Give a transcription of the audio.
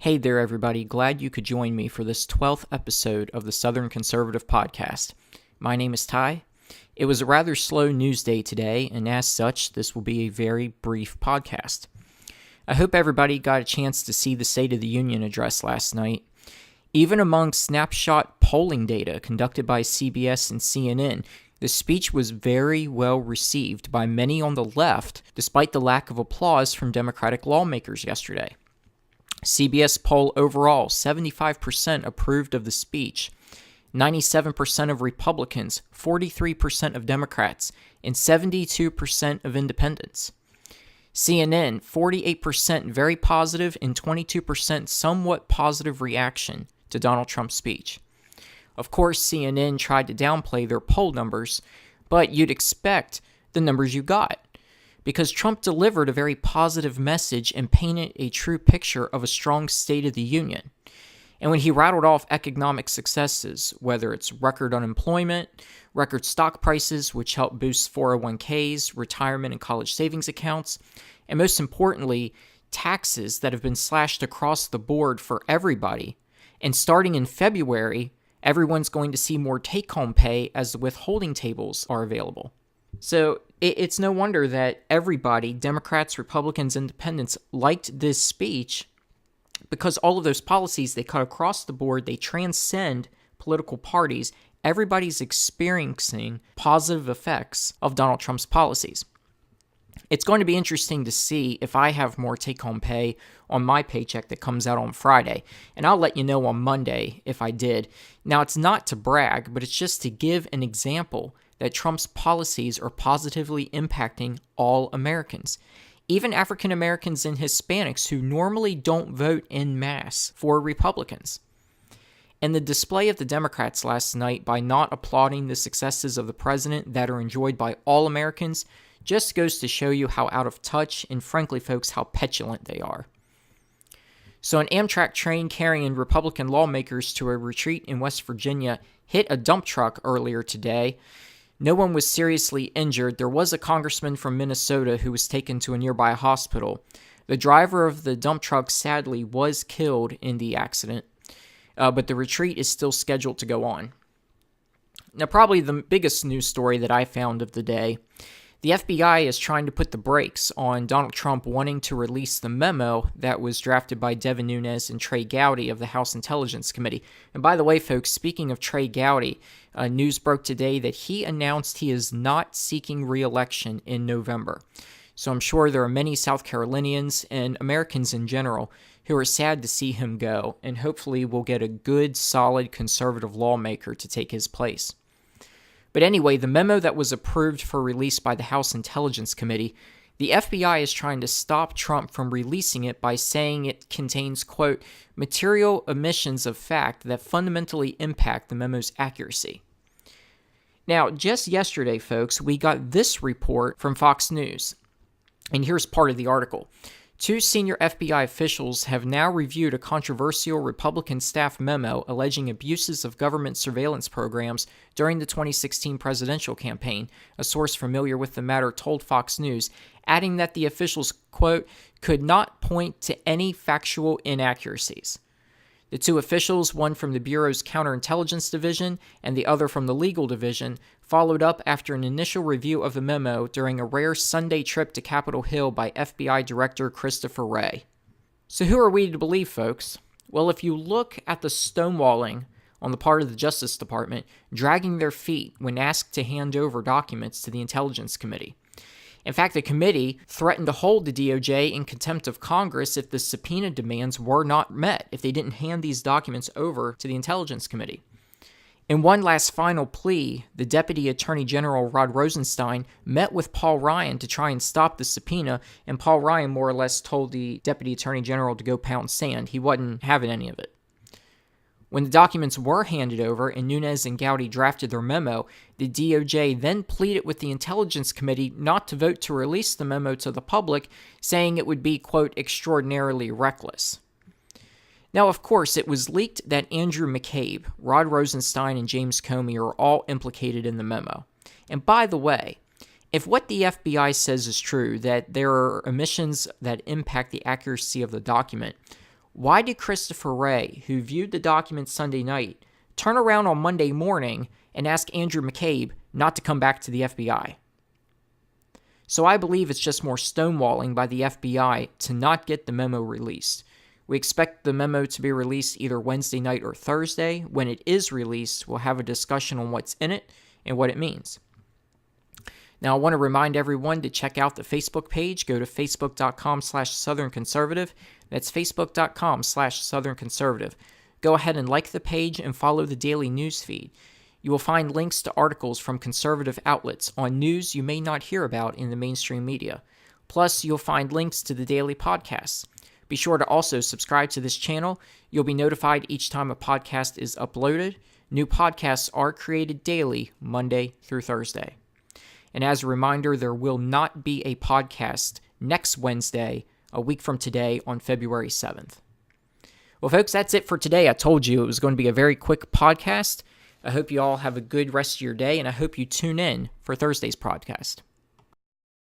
Hey there, everybody. Glad you could join me for this 12th episode of the Southern Conservative Podcast. My name is Ty. It was a rather slow news day today, and as such, this will be a very brief podcast. I hope everybody got a chance to see the State of the Union address last night. Even among snapshot polling data conducted by CBS and CNN, the speech was very well received by many on the left, despite the lack of applause from Democratic lawmakers yesterday. CBS poll overall, 75% approved of the speech, 97% of Republicans, 43% of Democrats, and 72% of independents. CNN, 48% very positive and 22% somewhat positive reaction to Donald Trump's speech. Of course, CNN tried to downplay their poll numbers, but you'd expect the numbers you got, because Trump delivered a very positive message and painted a true picture of a strong State of the Union. And when he rattled off economic successes, whether it's record unemployment, record stock prices, which help boost 401ks, retirement and college savings accounts, and most importantly, taxes that have been slashed across the board for everybody. And starting in February, everyone's going to see more take-home pay as the withholding tables are available. So it's no wonder that everybody, Democrats, Republicans, Independents, liked this speech, because all of those policies, they cut across the board, they transcend political parties. Everybody's experiencing positive effects of Donald Trump's policies. It's going to be interesting to see if I have more take-home pay on my paycheck that comes out on Friday, and I'll let you know on Monday if I did. Now, it's not to brag, but it's just to give an example that Trump's policies are positively impacting all Americans, even African Americans and Hispanics who normally don't vote en masse for Republicans. And the display of the Democrats last night by not applauding the successes of the president that are enjoyed by all Americans just goes to show you how out of touch and, frankly, folks, how petulant they are. So an Amtrak train carrying Republican lawmakers to a retreat in West Virginia hit a dump truck earlier today. No one was seriously injured. There was a congressman from Minnesota who was taken to a nearby hospital. The driver of the dump truck sadly was killed in the accident, but the retreat is still scheduled to go on. Now, probably the biggest news story that I found of the day, the FBI is trying to put the brakes on Donald Trump wanting to release the memo that was drafted by Devin Nunes and Trey Gowdy of the House Intelligence Committee. And by the way, folks, speaking of Trey Gowdy, news broke today that he announced he is not seeking re-election in November. So I'm sure there are many South Carolinians and Americans in general who are sad to see him go, and hopefully we'll get a good, solid conservative lawmaker to take his place. But anyway, the memo that was approved for release by the House Intelligence Committee, the FBI is trying to stop Trump from releasing it by saying it contains, quote, material omissions of fact that fundamentally impact the memo's accuracy. Now, just yesterday, folks, we got this report from Fox News, and here's part of the article. 2 senior FBI officials have now reviewed a controversial Republican staff memo alleging abuses of government surveillance programs during the 2016 presidential campaign, a source familiar with the matter told Fox News, adding that the officials, quote, could not point to any factual inaccuracies. The 2 officials, one from the Bureau's Counterintelligence Division and the other from the Legal Division, followed up after an initial review of the memo during a rare Sunday trip to Capitol Hill by FBI Director Christopher Wray. So who are we to believe, folks? Well, if you look at the stonewalling on the part of the Justice Department, dragging their feet when asked to hand over documents to the Intelligence Committee. In fact, the committee threatened to hold the DOJ in contempt of Congress if the subpoena demands were not met, if they didn't hand these documents over to the Intelligence Committee. In one last final plea, the Deputy Attorney General Rod Rosenstein met with Paul Ryan to try and stop the subpoena, and Paul Ryan more or less told the Deputy Attorney General to go pound sand. He wasn't having any of it. When the documents were handed over and Nunes and Gowdy drafted their memo, the DOJ then pleaded with the Intelligence Committee not to vote to release the memo to the public, saying it would be, quote, extraordinarily reckless. Now, of course, it was leaked that Andrew McCabe, Rod Rosenstein, and James Comey are all implicated in the memo. And by the way, if what the FBI says is true, that there are omissions that impact the accuracy of the document, Why did Christopher Wray, who viewed the documents Sunday night, turn around on Monday morning and ask Andrew McCabe not to come back to the FBI? So I believe it's just more stonewalling by the FBI to not get the memo released. We expect the memo to be released either Wednesday night or Thursday. When it is released, we'll have a discussion on what's in it and what it means. Now, I want to remind everyone to check out the Facebook page. Go to facebook.com/Southern Conservative. That's facebook.com/Southern Conservative. Go ahead and like the page and follow the daily news feed. You will find links to articles from conservative outlets on news you may not hear about in the mainstream media. Plus, you'll find links to the daily podcasts. Be sure to also subscribe to this channel. You'll be notified each time a podcast is uploaded. New podcasts are created daily, Monday through Thursday. And as a reminder, there will not be a podcast next Wednesday, a week from today, on February 7th. Well, folks, that's it for today. I told you it was going to be a very quick podcast. I hope you all have a good rest of your day, and I hope you tune in for Thursday's podcast.